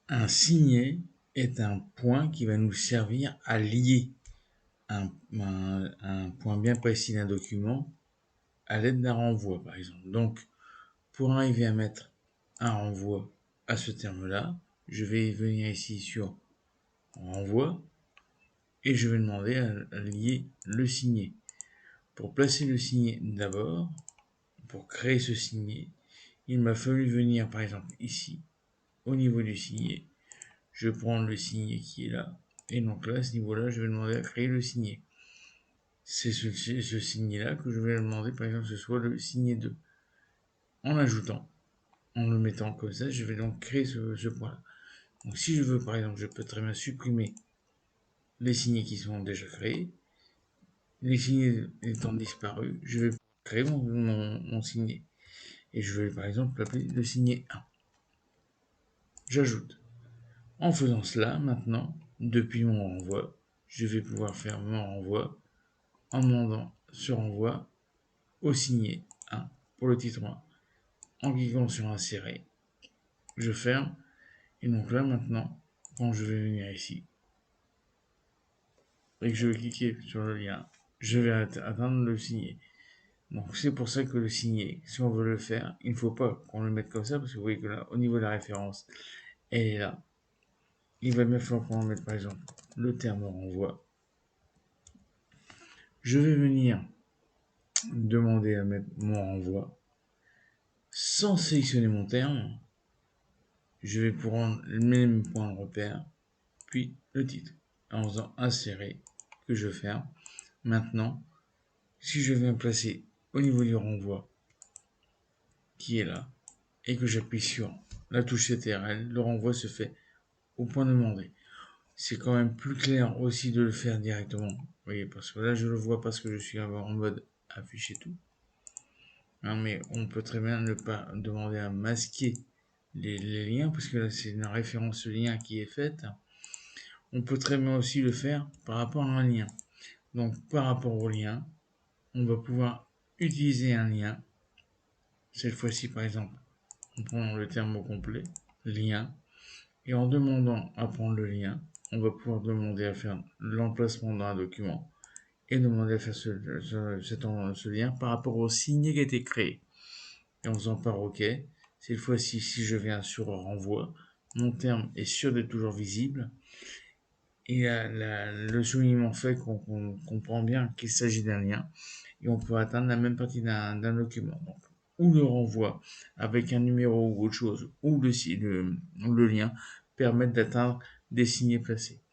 Un signet est un point qui va nous servir à lier un point bien précis d'un document à l'aide d'un renvoi, par exemple. Donc, pour arriver à mettre un renvoi à ce terme-là, je vais venir ici sur renvoi et je vais demander à lier le signet. Pour placer le signet d'abord, pour créer ce signet, il m'a fallu venir par exemple ici, au niveau du signet. Je prends le signet qui est là, et donc là, à ce niveau-là, je vais demander à créer le signet. C'est ce signet-là que je vais demander, par exemple, que ce soit le signet 2. En l'ajoutant, en le mettant comme ça, je vais donc créer ce point-là. Donc si je veux, par exemple, je peux très bien supprimer les signets qui sont déjà créés. Les signets étant disparus, je vais créer mon signet. Et je vais, par exemple, l'appeler le signet 1. J'ajoute. En faisant cela, maintenant, depuis mon renvoi, je vais pouvoir faire mon renvoi en demandant ce renvoi au signet 1 pour le titre 1. En cliquant sur insérer, je ferme. Et donc là, maintenant, quand je vais venir ici et que je vais cliquer sur le lien, je vais atteindre le signet. Donc c'est pour ça que le signet, si on veut le faire, il ne faut pas qu'on le mette comme ça, parce que vous voyez que là, au niveau de la référence, elle est là. Il va bien falloir qu'on mette par exemple le terme renvoi. Je vais venir demander à mettre mon renvoi sans sélectionner mon terme. Je vais prendre le même point de repère, puis le titre, en faisant insérer, que je ferme. Maintenant, si je viens placer au niveau du renvoi, qui est là, et que j'appuie sur la touche CTRL, le renvoi se fait au point demandé. C'est quand même plus clair aussi de le faire directement. Vous voyez, parce que là, je le vois parce que je suis en mode afficher tout. Non, mais on peut très bien ne pas demander à masquer les liens, parce que là, c'est une référence lien qui est faite. On peut très bien aussi le faire par rapport à un lien. Donc, par rapport au lien, on va pouvoir utiliser un lien. Cette fois-ci, par exemple, on prend le terme au complet, lien, et en demandant à prendre le lien, on va pouvoir demander à faire l'emplacement dans un document et demander à faire ce lien par rapport au signet qui a été créé. Et en faisant par OK, cette fois-ci, si je viens sur renvoi, mon terme est sûr d'être toujours visible. Et le soulignement fait qu'on comprend bien qu'il s'agit d'un lien et on peut atteindre la même partie d'un document. Donc, ou le renvoi avec un numéro ou autre chose, ou le lien permettent d'atteindre des signets placés.